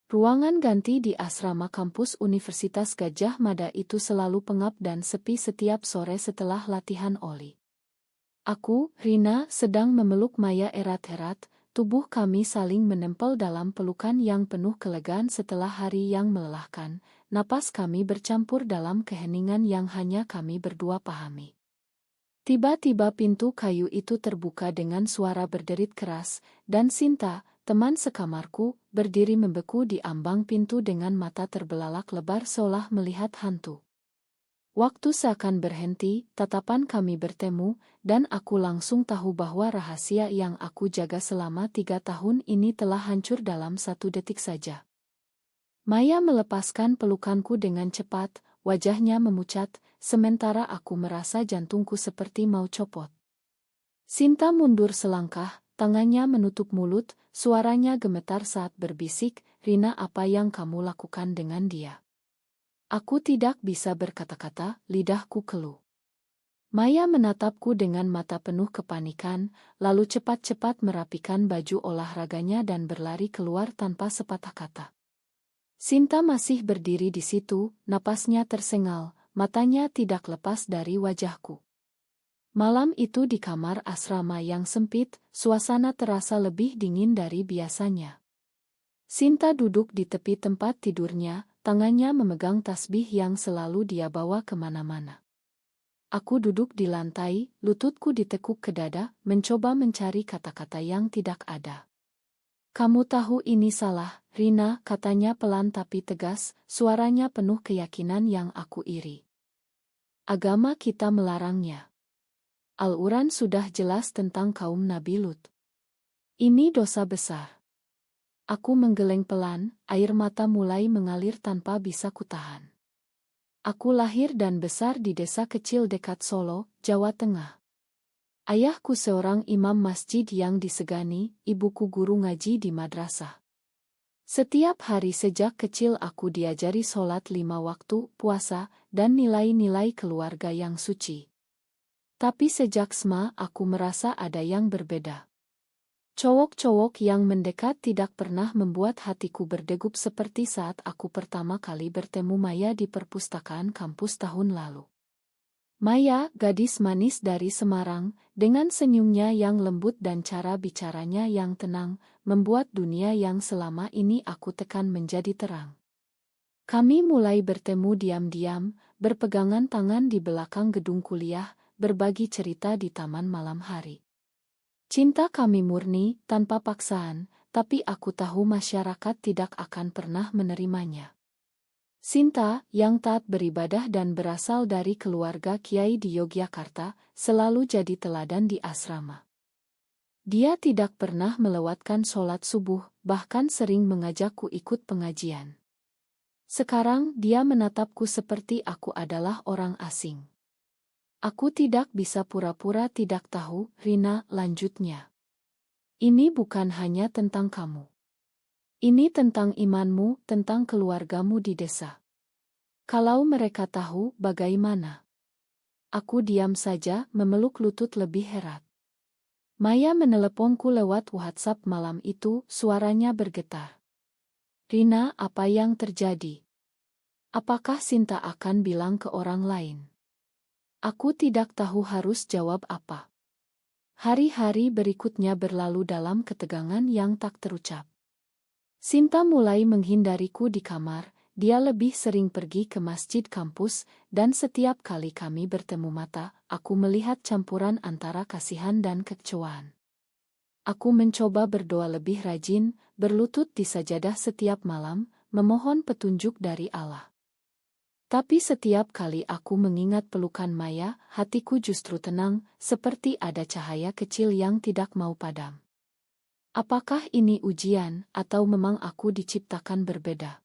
Ruangan ganti di asrama kampus Universitas Gadjah Mada itu selalu pengap dan sepi setiap sore setelah latihan oli. Aku, Rina, sedang memeluk Maya erat-erat, tubuh kami saling menempel dalam pelukan yang penuh kelegaan setelah hari yang melelahkan, napas kami bercampur dalam keheningan yang hanya kami berdua pahami. Tiba-tiba pintu kayu itu terbuka dengan suara berderit keras, dan Sinta, teman sekamarku, berdiri membeku di ambang pintu dengan mata terbelalak lebar seolah melihat hantu. Waktu seakan berhenti, tatapan kami bertemu, dan aku langsung tahu bahwa rahasia yang aku jaga selama 3 tahun ini telah hancur dalam 1 detik saja. Maya melepaskan pelukanku dengan cepat, wajahnya memucat, sementara aku merasa jantungku seperti mau copot. Sinta mundur selangkah, tangannya menutup mulut, suaranya gemetar saat berbisik, "Rina, apa yang kamu lakukan dengan dia?" Aku tidak bisa berkata-kata, lidahku keluh. Maya menatapku dengan mata penuh kepanikan, lalu cepat-cepat merapikan baju olahraganya dan berlari keluar tanpa sepatah kata. Sinta masih berdiri di situ, napasnya tersengal, matanya tidak lepas dari wajahku. Malam itu di kamar asrama yang sempit, suasana terasa lebih dingin dari biasanya. Sinta duduk di tepi tempat tidurnya, tangannya memegang tasbih yang selalu dia bawa kemana-mana. Aku duduk di lantai, lututku ditekuk ke dada, mencoba mencari kata-kata yang tidak ada. "Kamu tahu ini salah, Rina," katanya pelan tapi tegas, suaranya penuh keyakinan yang aku iri. "Agama kita melarangnya. Al-Quran sudah jelas tentang kaum Nabi Lut. Ini dosa besar." Aku menggeleng pelan, air mata mulai mengalir tanpa bisa kutahan. Aku lahir dan besar di desa kecil dekat Solo, Jawa Tengah. Ayahku seorang imam masjid yang disegani, ibuku guru ngaji di madrasah. Setiap hari sejak kecil aku diajari sholat 5 waktu, puasa, dan nilai-nilai keluarga yang suci. Tapi sejak SMA aku merasa ada yang berbeda. Cowok-cowok yang mendekat tidak pernah membuat hatiku berdegup seperti saat aku pertama kali bertemu Maya di perpustakaan kampus tahun lalu. Maya, gadis manis dari Semarang, dengan senyumnya yang lembut dan cara bicaranya yang tenang, membuat dunia yang selama ini aku tekan menjadi terang. Kami mulai bertemu diam-diam, berpegangan tangan di belakang gedung kuliah, berbagi cerita di taman malam hari. Cinta kami murni, tanpa paksaan, tapi aku tahu masyarakat tidak akan pernah menerimanya. Sinta, yang taat beribadah dan berasal dari keluarga kiai di Yogyakarta, selalu jadi teladan di asrama. Dia tidak pernah melewatkan sholat subuh, bahkan sering mengajakku ikut pengajian. Sekarang dia menatapku seperti aku adalah orang asing. "Aku tidak bisa pura-pura tidak tahu, Rina," lanjutnya. "Ini bukan hanya tentang kamu. Ini tentang imanmu, tentang keluargamu di desa. Kalau mereka tahu, bagaimana?" Aku diam saja, memeluk lutut lebih herat. Maya meneleponku lewat WhatsApp malam itu, suaranya bergetar. "Rina, apa yang terjadi? Apakah Sinta akan bilang ke orang lain?" Aku tidak tahu harus jawab apa. Hari-hari berikutnya berlalu dalam ketegangan yang tak terucap. Sinta mulai menghindariku di kamar, dia lebih sering pergi ke masjid kampus, dan setiap kali kami bertemu mata, aku melihat campuran antara kasihan dan kekecewaan. Aku mencoba berdoa lebih rajin, berlutut di sajadah setiap malam, memohon petunjuk dari Allah. Tapi setiap kali aku mengingat pelukan Maya, hatiku justru tenang, seperti ada cahaya kecil yang tidak mau padam. Apakah ini ujian, atau memang aku diciptakan berbeda?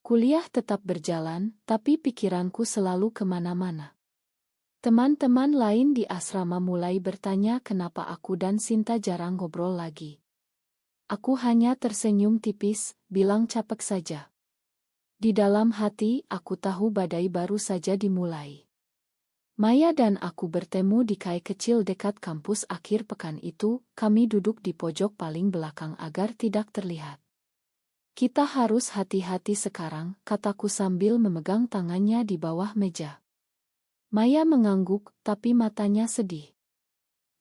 Kuliah tetap berjalan, tapi pikiranku selalu kemana-mana. Teman-teman lain di asrama mulai bertanya kenapa aku dan Sinta jarang ngobrol lagi. Aku hanya tersenyum tipis, bilang capek saja. Di dalam hati, aku tahu badai baru saja dimulai. Maya dan aku bertemu di kai kecil dekat kampus akhir pekan itu, kami duduk di pojok paling belakang agar tidak terlihat. Kita harus hati-hati sekarang, kataku sambil memegang tangannya di bawah meja. Maya mengangguk, tapi matanya sedih.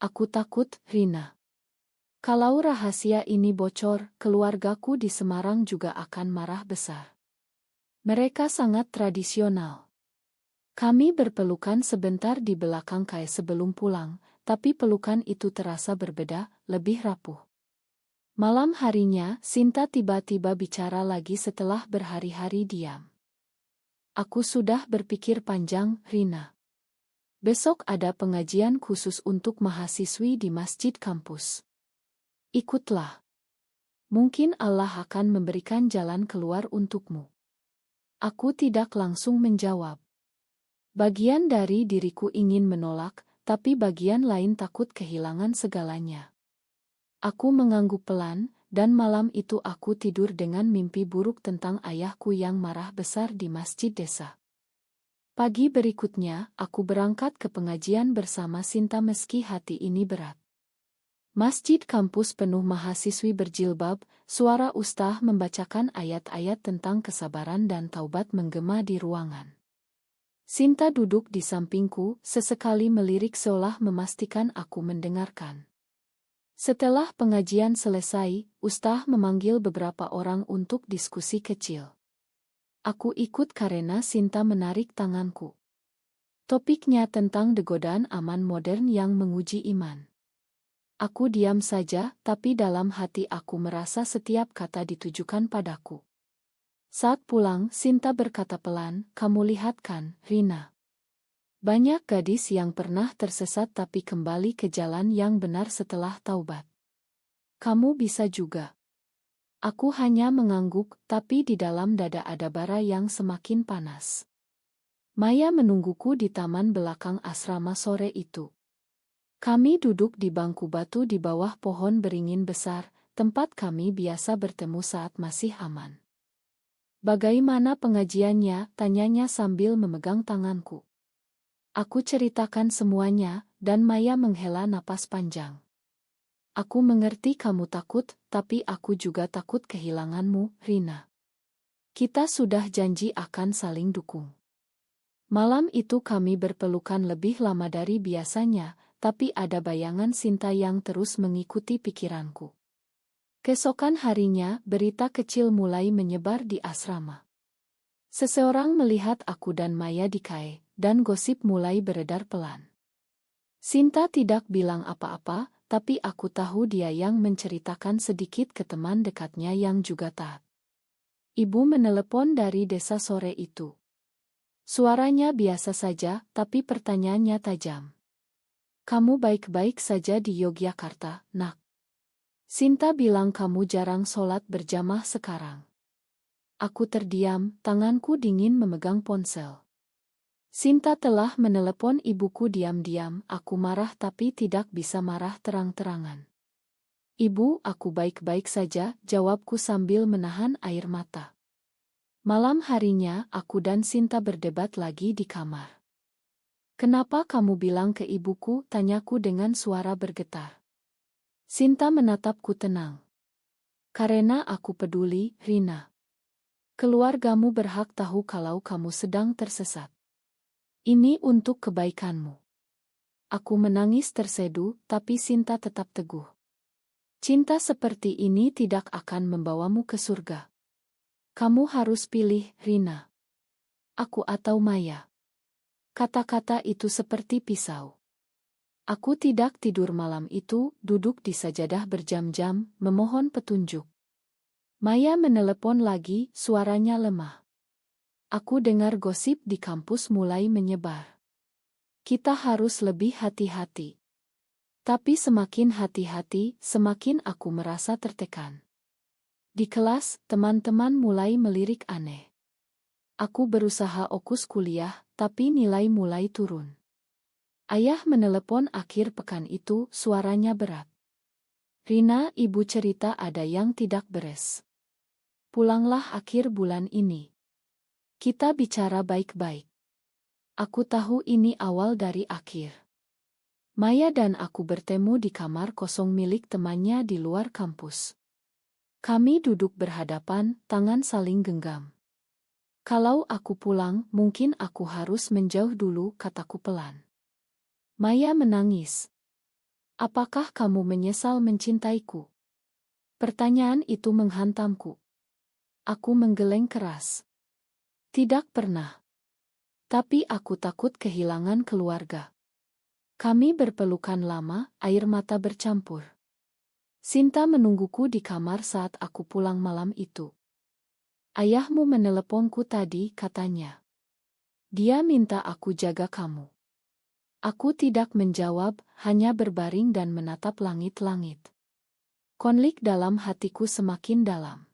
Aku takut, Rina. Kalau rahasia ini bocor, keluargaku di Semarang juga akan marah besar. Mereka sangat tradisional. Kami berpelukan sebentar di belakang Kai sebelum pulang, tapi pelukan itu terasa berbeda, lebih rapuh. Malam harinya, Sinta tiba-tiba bicara lagi setelah berhari-hari diam. Aku sudah berpikir panjang, Rina. Besok ada pengajian khusus untuk mahasiswi di masjid kampus. Ikutlah. Mungkin Allah akan memberikan jalan keluar untukmu. Aku tidak langsung menjawab. Bagian dari diriku ingin menolak, tapi bagian lain takut kehilangan segalanya. Aku mengangguk pelan, dan malam itu aku tidur dengan mimpi buruk tentang ayahku yang marah besar di masjid desa. Pagi berikutnya, aku berangkat ke pengajian bersama Sinta meski hati ini berat. Masjid kampus penuh mahasiswi berjilbab, suara ustaz membacakan ayat-ayat tentang kesabaran dan taubat menggema di ruangan. Sinta duduk di sampingku, sesekali melirik seolah memastikan aku mendengarkan. Setelah pengajian selesai, ustaz memanggil beberapa orang untuk diskusi kecil. Aku ikut karena Sinta menarik tanganku. Topiknya tentang godaan aman modern yang menguji iman. Aku diam saja, tapi dalam hati aku merasa setiap kata ditujukan padaku. Saat pulang, Sinta berkata pelan, "Kamu lihat kan, Rina? Banyak gadis yang pernah tersesat tapi kembali ke jalan yang benar setelah taubat. Kamu bisa juga." Aku hanya mengangguk, tapi di dalam dada ada bara yang semakin panas. Maya menungguku di taman belakang asrama sore itu. Kami duduk di bangku batu di bawah pohon beringin besar, tempat kami biasa bertemu saat masih aman. "Bagaimana pengajiannya?" tanyanya sambil memegang tanganku. Aku ceritakan semuanya, dan Maya menghela napas panjang. "Aku mengerti kamu takut, tapi aku juga takut kehilanganmu, Rina. Kita sudah janji akan saling dukung." Malam itu kami berpelukan lebih lama dari biasanya, tapi ada bayangan Sinta yang terus mengikuti pikiranku. Keesokan harinya, berita kecil mulai menyebar di asrama. Seseorang melihat aku dan Maya di Kai, dan gosip mulai beredar pelan. Sinta tidak bilang apa-apa, tapi aku tahu dia yang menceritakan sedikit ke teman dekatnya yang juga taat. Ibu menelepon dari desa sore itu. Suaranya biasa saja, tapi pertanyaannya tajam. "Kamu baik-baik saja di Yogyakarta, Nak?" Sinta bilang kamu jarang sholat berjamaah sekarang. Aku terdiam, tanganku dingin memegang ponsel. Sinta telah menelepon ibuku diam-diam, aku marah tapi tidak bisa marah terang-terangan. "Ibu, aku baik-baik saja," jawabku sambil menahan air mata. Malam harinya, aku dan Sinta berdebat lagi di kamar. "Kenapa kamu bilang ke ibuku?" tanyaku dengan suara bergetar. Sinta menatapku tenang. "Karena aku peduli, Rina. Keluargamu berhak tahu kalau kamu sedang tersesat. Ini untuk kebaikanmu." Aku menangis terseduh, tapi Sinta tetap teguh. "Cinta seperti ini tidak akan membawamu ke surga. Kamu harus pilih, Rina. Aku atau Maya." Kata-kata itu seperti pisau. Aku tidak tidur malam itu, duduk di sajadah berjam-jam, memohon petunjuk. Maya menelepon lagi, suaranya lemah. Aku dengar gosip di kampus mulai menyebar. Kita harus lebih hati-hati. Tapi semakin hati-hati, semakin aku merasa tertekan. Di kelas, teman-teman mulai melirik aneh. Aku berusaha fokus kuliah, tapi nilai mulai turun. Ayah menelepon akhir pekan itu, suaranya berat. "Rina, ibu cerita ada yang tidak beres. Pulanglah akhir bulan ini. Kita bicara baik-baik." Aku tahu ini awal dari akhir. Maya dan aku bertemu di kamar kosong milik temannya di luar kampus. Kami duduk berhadapan, tangan saling genggam. Kalau aku pulang, mungkin aku harus menjauh dulu, kataku pelan. Maya menangis. Apakah kamu menyesal mencintaiku? Pertanyaan itu menghantamku. Aku menggeleng keras. Tidak pernah. Tapi aku takut kehilangan keluarga. Kami berpelukan lama, air mata bercampur. Sinta menungguku di kamar saat aku pulang malam itu. Ayahmu meneleponku tadi, katanya. Dia minta aku jaga kamu. Aku tidak menjawab, hanya berbaring dan menatap langit-langit. Konflik dalam hatiku semakin dalam.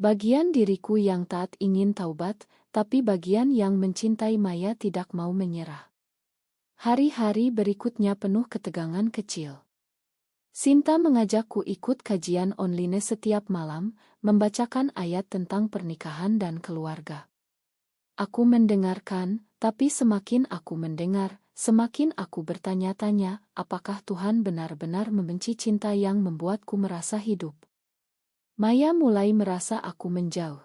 Bagian diriku yang taat ingin taubat, tapi bagian yang mencintai Maya tidak mau menyerah. Hari-hari berikutnya penuh ketegangan kecil. Sinta mengajakku ikut kajian online setiap malam, membacakan ayat tentang pernikahan dan keluarga. Aku mendengarkan, tapi semakin aku mendengar, semakin aku bertanya-tanya, apakah Tuhan benar-benar membenci cinta yang membuatku merasa hidup? Maya mulai merasa aku menjauh.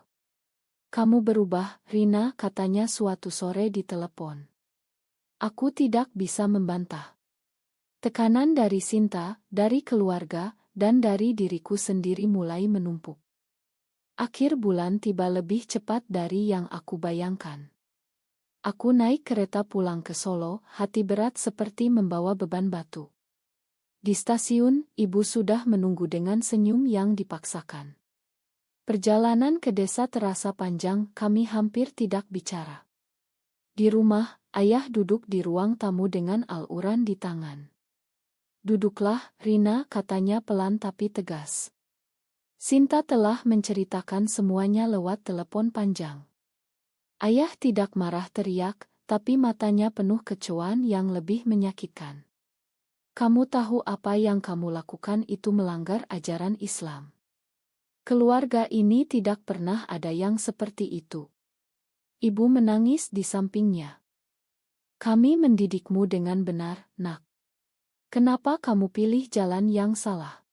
Kamu berubah, Rina, katanya suatu sore di telepon. Aku tidak bisa membantah. Tekanan dari Sinta, dari keluarga, dan dari diriku sendiri mulai menumpuk. Akhir bulan tiba lebih cepat dari yang aku bayangkan. Aku naik kereta pulang ke Solo, hati berat seperti membawa beban batu. Di stasiun, ibu sudah menunggu dengan senyum yang dipaksakan. Perjalanan ke desa terasa panjang, kami hampir tidak bicara. Di rumah, ayah duduk di ruang tamu dengan Al-Quran di tangan. Duduklah, Rina, katanya pelan tapi tegas. Sinta telah menceritakan semuanya lewat telepon panjang. Ayah tidak marah teriak, tapi matanya penuh kecuan yang lebih menyakitkan. Kamu tahu apa yang kamu lakukan itu melanggar ajaran Islam. Keluarga ini tidak pernah ada yang seperti itu. Ibu menangis di sampingnya. Kami mendidikmu dengan benar, nak. Kenapa kamu pilih jalan yang salah?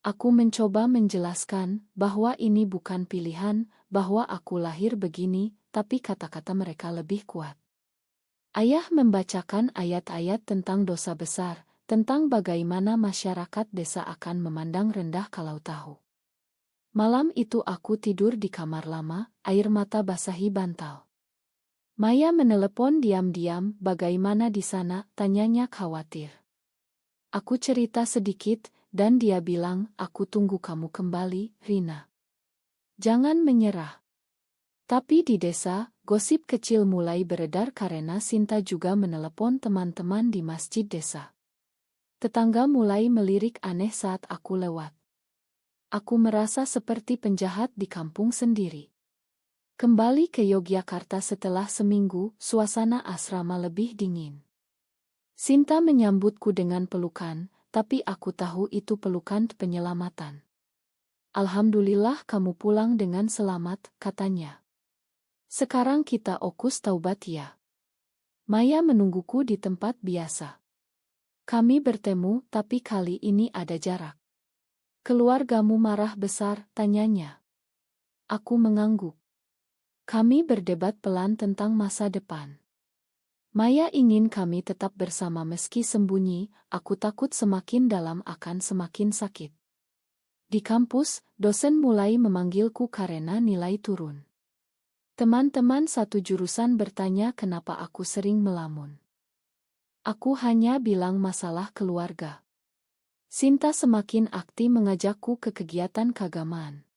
Aku mencoba menjelaskan bahwa ini bukan pilihan, bahwa aku lahir begini, tapi kata-kata mereka lebih kuat. Ayah membacakan ayat-ayat tentang dosa besar, tentang bagaimana masyarakat desa akan memandang rendah kalau tahu. Malam itu aku tidur di kamar lama, air mata basahi bantal. Maya menelepon diam-diam, bagaimana di sana, tanyanya khawatir. Aku cerita sedikit, dan dia bilang, aku tunggu kamu kembali, Rina. Jangan menyerah. Tapi di desa, gosip kecil mulai beredar karena Sinta juga menelepon teman-teman di masjid desa. Tetangga mulai melirik aneh saat aku lewat. Aku merasa seperti penjahat di kampung sendiri. Kembali ke Yogyakarta setelah seminggu, suasana asrama lebih dingin. Sinta menyambutku dengan pelukan, tapi aku tahu itu pelukan penyelamatan. Alhamdulillah kamu pulang dengan selamat, katanya. Sekarang kita fokus taubat ya. Maya menungguku di tempat biasa. Kami bertemu, tapi kali ini ada jarak. Keluargamu marah besar, tanyanya. Aku mengangguk. Kami berdebat pelan tentang masa depan. Maya ingin kami tetap bersama meski sembunyi, aku takut semakin dalam akan semakin sakit. Di kampus, dosen mulai memanggilku karena nilai turun. Teman-teman satu jurusan bertanya kenapa aku sering melamun. Aku hanya bilang masalah keluarga. Sinta semakin aktif mengajakku ke kegiatan keagamaan.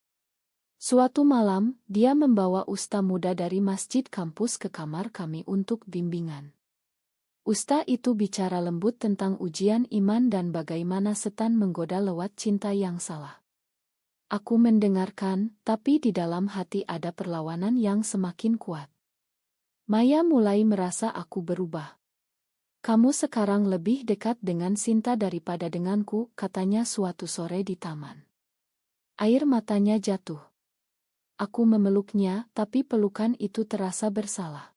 Suatu malam, dia membawa ustaz muda dari masjid kampus ke kamar kami untuk bimbingan. Ustaz itu bicara lembut tentang ujian iman dan bagaimana setan menggoda lewat cinta yang salah. Aku mendengarkan, tapi di dalam hati ada perlawanan yang semakin kuat. Maya mulai merasa aku berubah. Kamu sekarang lebih dekat dengan Sinta daripada denganku, katanya suatu sore di taman. Air matanya jatuh. Aku memeluknya, tapi pelukan itu terasa bersalah.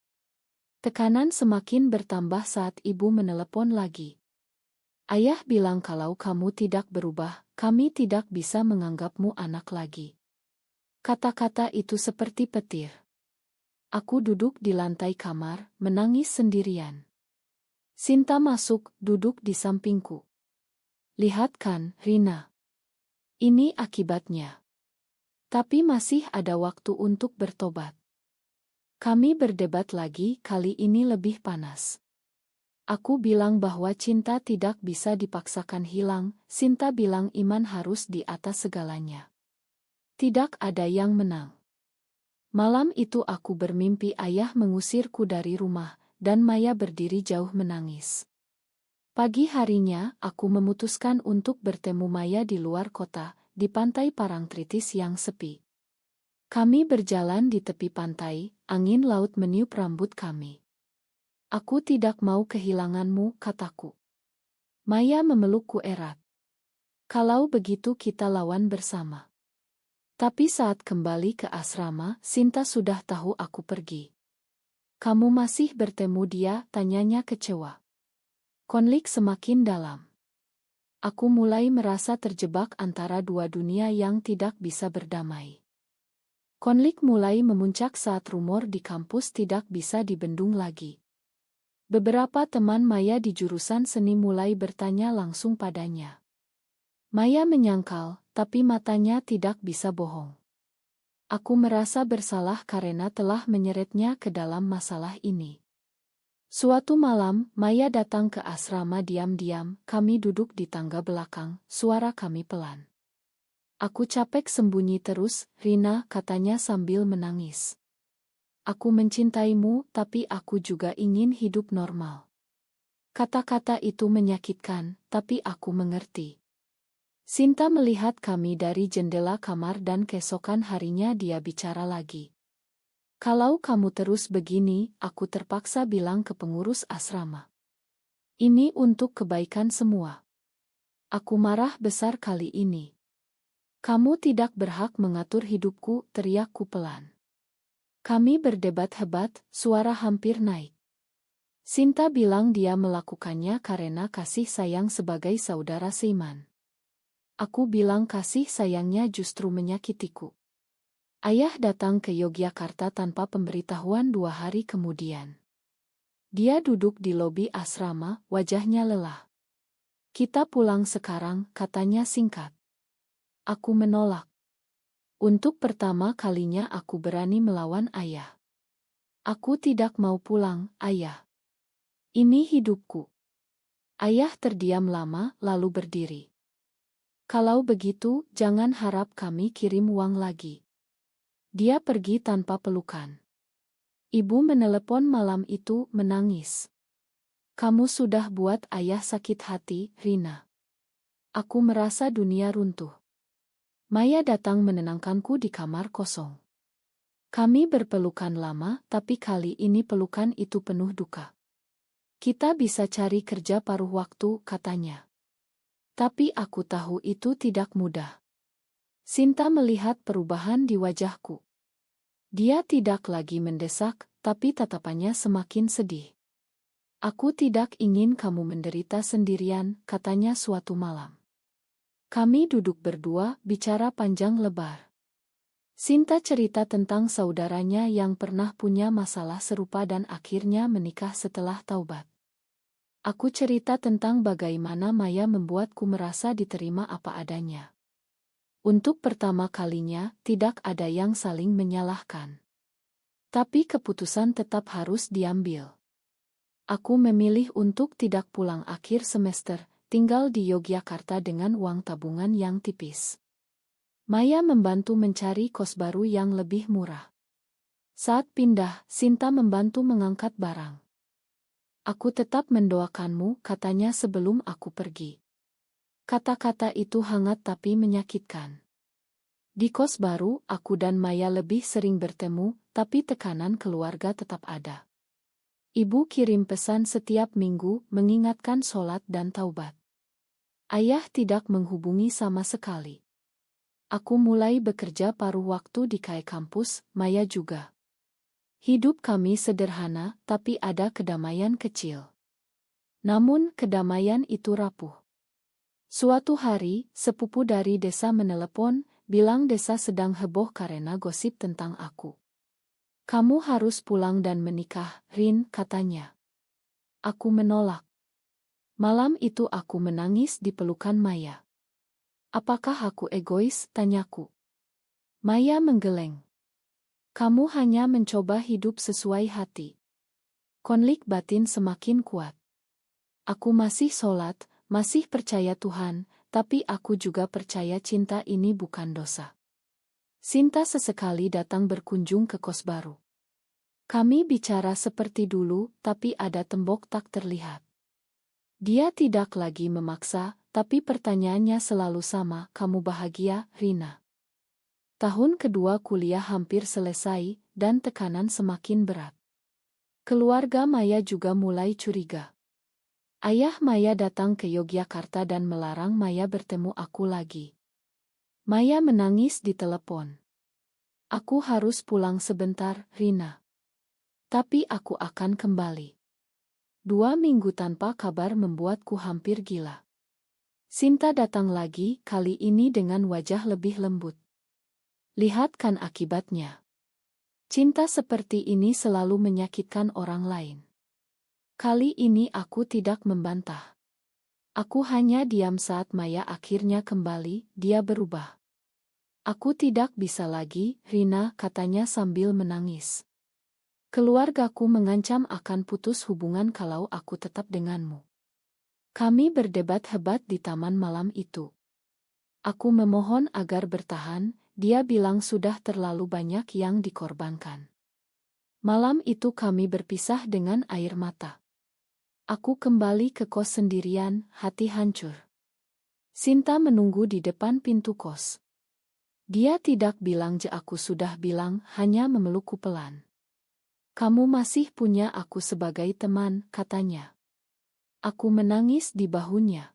Tekanan semakin bertambah saat ibu menelepon lagi. Ayah bilang kalau kamu tidak berubah, kami tidak bisa menganggapmu anak lagi. Kata-kata itu seperti petir. Aku duduk di lantai kamar, menangis sendirian. Sinta masuk, duduk di sampingku. Lihat kan, Rina. Ini akibatnya. Tapi masih ada waktu untuk bertobat. Kami berdebat lagi, kali ini lebih panas. Aku bilang bahwa cinta tidak bisa dipaksakan hilang, Sinta bilang iman harus di atas segalanya. Tidak ada yang menang. Malam itu aku bermimpi ayah mengusirku dari rumah, dan Maya berdiri jauh menangis. Pagi harinya, aku memutuskan untuk bertemu Maya di luar kota, di pantai Parangtritis yang sepi. Kami berjalan di tepi pantai, angin laut meniup rambut kami. Aku tidak mau kehilanganmu, kataku. Maya memelukku erat. Kalau begitu kita lawan bersama. Tapi saat kembali ke asrama, Sinta sudah tahu aku pergi. Kamu masih bertemu dia, tanyanya kecewa. Konflik semakin dalam. Aku mulai merasa terjebak antara dua dunia yang tidak bisa berdamai. Konflik mulai memuncak saat rumor di kampus tidak bisa dibendung lagi. Beberapa teman Maya di jurusan seni mulai bertanya langsung padanya. Maya menyangkal, tapi matanya tidak bisa bohong. Aku merasa bersalah karena telah menyeretnya ke dalam masalah ini. Suatu malam, Maya datang ke asrama diam-diam, kami duduk di tangga belakang, suara kami pelan. Aku capek sembunyi terus, Rina, katanya sambil menangis. Aku mencintaimu, tapi aku juga ingin hidup normal. Kata-kata itu menyakitkan, tapi aku mengerti. Sinta melihat kami dari jendela kamar dan keesokan harinya dia bicara lagi. Kalau kamu terus begini, aku terpaksa bilang ke pengurus asrama. Ini untuk kebaikan semua. Aku marah besar kali ini. Kamu tidak berhak mengatur hidupku, teriakku pelan. Kami berdebat hebat, suara hampir naik. Sinta bilang dia melakukannya karena kasih sayang sebagai saudara seiman. Aku bilang kasih sayangnya justru menyakitiku. Ayah datang ke Yogyakarta tanpa pemberitahuan 2 hari kemudian. Dia duduk di lobi asrama, wajahnya lelah. Kita pulang sekarang, katanya singkat. Aku menolak. Untuk pertama kalinya aku berani melawan ayah. Aku tidak mau pulang, ayah. Ini hidupku. Ayah terdiam lama, lalu berdiri. Kalau begitu, jangan harap kami kirim uang lagi. Dia pergi tanpa pelukan. Ibu menelepon malam itu, menangis. Kamu sudah buat ayah sakit hati, Rina. Aku merasa dunia runtuh. Maya datang menenangkanku di kamar kosong. Kami berpelukan lama, tapi kali ini pelukan itu penuh duka. Kita bisa cari kerja paruh waktu, katanya. Tapi aku tahu itu tidak mudah. Sinta melihat perubahan di wajahku. Dia tidak lagi mendesak, tapi tatapannya semakin sedih. Aku tidak ingin kamu menderita sendirian, katanya suatu malam. Kami duduk berdua, bicara panjang lebar. Sinta cerita tentang saudaranya yang pernah punya masalah serupa dan akhirnya menikah setelah taubat. Aku cerita tentang bagaimana Maya membuatku merasa diterima apa adanya. Untuk pertama kalinya, tidak ada yang saling menyalahkan. Tapi keputusan tetap harus diambil. Aku memilih untuk tidak pulang akhir semester, tinggal di Yogyakarta dengan uang tabungan yang tipis. Maya membantu mencari kos baru yang lebih murah. Saat pindah, Sinta membantu mengangkat barang. Aku tetap mendoakanmu, katanya sebelum aku pergi. Kata-kata itu hangat tapi menyakitkan. Di kos baru, aku dan Maya lebih sering bertemu, tapi tekanan keluarga tetap ada. Ibu kirim pesan setiap minggu, mengingatkan sholat dan taubat. Ayah tidak menghubungi sama sekali. Aku mulai bekerja paruh waktu di KAI kampus, Maya juga. Hidup kami sederhana, tapi ada kedamaian kecil. Namun kedamaian itu rapuh. Suatu hari, sepupu dari desa menelepon, bilang desa sedang heboh karena gosip tentang aku. Kamu harus pulang dan menikah, Rin, katanya. Aku menolak. Malam itu aku menangis di pelukan Maya. Apakah aku egois, tanyaku. Maya menggeleng. Kamu hanya mencoba hidup sesuai hati. Konflik batin semakin kuat. Aku masih sholat, masih percaya Tuhan, tapi aku juga percaya cinta ini bukan dosa. Sinta sesekali datang berkunjung ke kos baru. Kami bicara seperti dulu, tapi ada tembok tak terlihat. Dia tidak lagi memaksa, tapi pertanyaannya selalu sama, kamu bahagia, Rina? Tahun kedua kuliah hampir selesai, dan tekanan semakin berat. Keluarga Maya juga mulai curiga. Ayah Maya datang ke Yogyakarta dan melarang Maya bertemu aku lagi. Maya menangis di telepon. Aku harus pulang sebentar, Rina. Tapi aku akan kembali. 2 minggu tanpa kabar membuatku hampir gila. Sinta datang lagi, kali ini dengan wajah lebih lembut. Lihat kan akibatnya. Cinta seperti ini selalu menyakitkan orang lain. Kali ini aku tidak membantah. Aku hanya diam saat Maya akhirnya kembali, dia berubah. Aku tidak bisa lagi, Rina, katanya sambil menangis. Keluargaku mengancam akan putus hubungan kalau aku tetap denganmu. Kami berdebat hebat di taman malam itu. Aku memohon agar bertahan, dia bilang sudah terlalu banyak yang dikorbankan. Malam itu kami berpisah dengan air mata. Aku kembali ke kos sendirian, hati hancur. Sinta menunggu di depan pintu kos. Dia tidak bilang aku sudah bilang, hanya memelukku pelan. Kamu masih punya aku sebagai teman, katanya. Aku menangis di bahunya.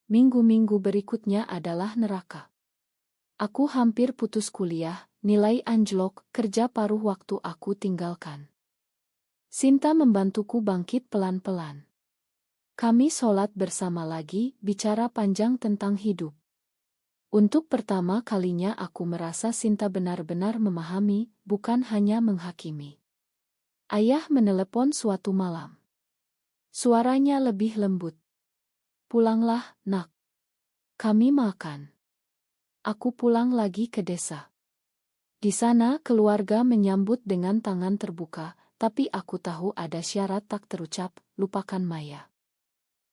Minggu-minggu berikutnya adalah neraka. Aku hampir putus kuliah, nilai anjlok, kerja paruh waktu aku tinggalkan. Sinta membantuku bangkit pelan-pelan. Kami sholat bersama lagi, bicara panjang tentang hidup. Untuk pertama kalinya aku merasa Sinta benar-benar memahami, bukan hanya menghakimi. Ayah menelepon suatu malam. Suaranya lebih lembut. Pulanglah, nak. Kami makan. Aku pulang lagi ke desa. Di sana keluarga menyambut dengan tangan terbuka, tapi aku tahu ada syarat tak terucap, lupakan Maya.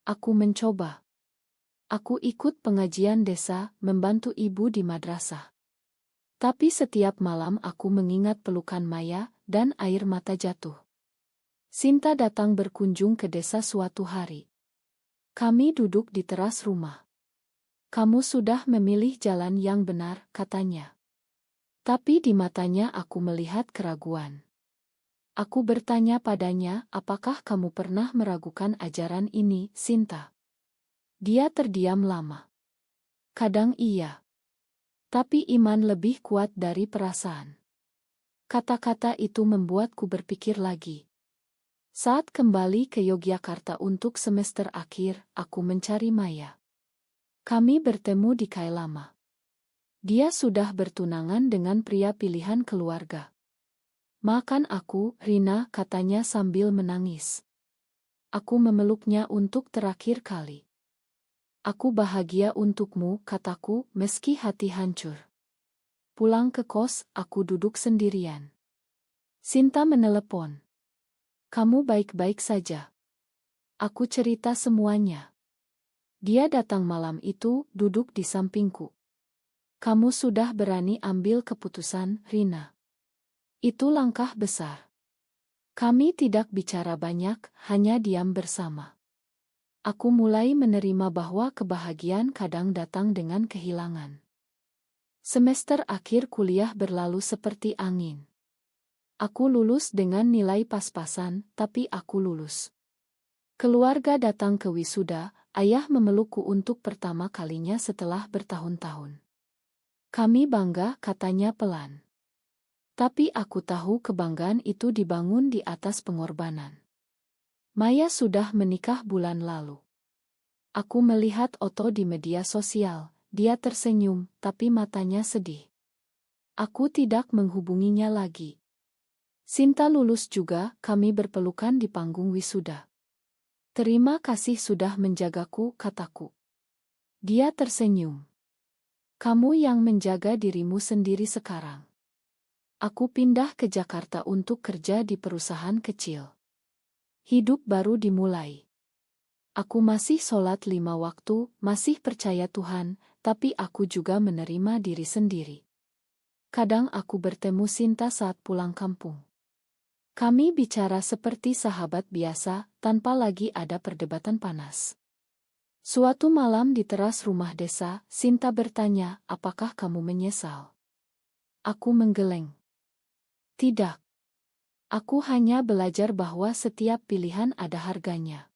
Aku mencoba. Aku ikut pengajian desa, membantu ibu di madrasah. Tapi setiap malam aku mengingat pelukan Maya, dan air mata jatuh. Sinta datang berkunjung ke desa suatu hari. Kami duduk di teras rumah. Kamu sudah memilih jalan yang benar, katanya. Tapi di matanya aku melihat keraguan. Aku bertanya padanya, apakah kamu pernah meragukan ajaran ini, Sinta? Dia terdiam lama. Kadang iya. Tapi iman lebih kuat dari perasaan. Kata-kata itu membuatku berpikir lagi. Saat kembali ke Yogyakarta untuk semester akhir, aku mencari Maya. Kami bertemu di Kailama. Dia sudah bertunangan dengan pria pilihan keluarga. Makan aku, Rina, katanya sambil menangis. Aku memeluknya untuk terakhir kali. Aku bahagia untukmu, kataku, meski hati hancur. Pulang ke kos, aku duduk sendirian. Sinta menelepon. Kamu baik-baik saja? Aku cerita semuanya. Dia datang malam itu, duduk di sampingku. Kamu sudah berani ambil keputusan, Rina. Itu langkah besar. Kami tidak bicara banyak, hanya diam bersama. Aku mulai menerima bahwa kebahagiaan kadang datang dengan kehilangan. Semester akhir kuliah berlalu seperti angin. Aku lulus dengan nilai pas-pasan, tapi aku lulus. Keluarga datang ke wisuda, ayah memelukku untuk pertama kalinya setelah bertahun-tahun. Kami bangga, katanya pelan. Tapi aku tahu kebanggaan itu dibangun di atas pengorbanan. Maya sudah menikah bulan lalu. Aku melihat Otto di media sosial. Dia tersenyum, tapi matanya sedih. Aku tidak menghubunginya lagi. Sinta lulus juga, kami berpelukan di panggung wisuda. Terima kasih sudah menjagaku, kataku. Dia tersenyum. Kamu yang menjaga dirimu sendiri sekarang. Aku pindah ke Jakarta untuk kerja di perusahaan kecil. Hidup baru dimulai. Aku masih sholat 5 waktu, masih percaya Tuhan, tapi aku juga menerima diri sendiri. Kadang aku bertemu Sinta saat pulang kampung. Kami bicara seperti sahabat biasa, tanpa lagi ada perdebatan panas. Suatu malam di teras rumah desa, Sinta bertanya, apakah kamu menyesal? Aku menggeleng. Tidak. Aku hanya belajar bahwa setiap pilihan ada harganya.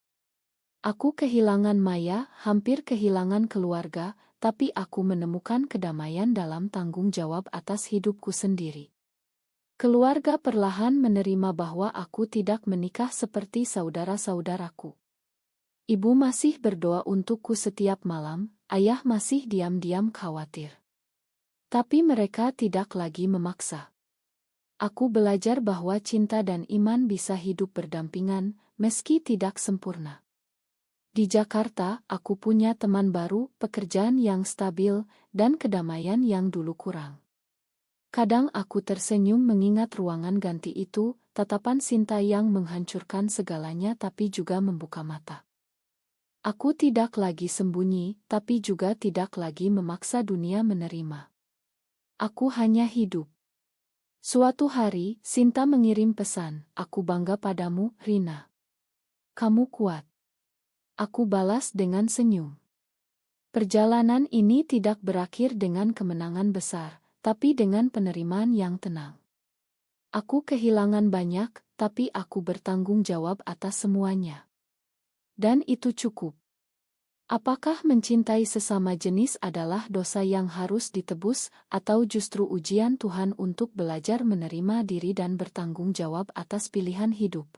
Aku kehilangan Maya, hampir kehilangan keluarga, tapi aku menemukan kedamaian dalam tanggung jawab atas hidupku sendiri. Keluarga perlahan menerima bahwa aku tidak menikah seperti saudara-saudaraku. Ibu masih berdoa untukku setiap malam, ayah masih diam-diam khawatir. Tapi mereka tidak lagi memaksa. Aku belajar bahwa cinta dan iman bisa hidup berdampingan, meski tidak sempurna. Di Jakarta, aku punya teman baru, pekerjaan yang stabil, dan kedamaian yang dulu kurang. Kadang aku tersenyum mengingat ruangan ganti itu, tatapan Sinta yang menghancurkan segalanya tapi juga membuka mata. Aku tidak lagi sembunyi, tapi juga tidak lagi memaksa dunia menerima. Aku hanya hidup. Suatu hari, Sinta mengirim pesan, aku bangga padamu, Rina. Kamu kuat. Aku balas dengan senyum. Perjalanan ini tidak berakhir dengan kemenangan besar, tapi dengan penerimaan yang tenang. Aku kehilangan banyak, tapi aku bertanggung jawab atas semuanya. Dan itu cukup. Apakah mencintai sesama jenis adalah dosa yang harus ditebus, atau justru ujian Tuhan untuk belajar menerima diri dan bertanggung jawab atas pilihan hidup?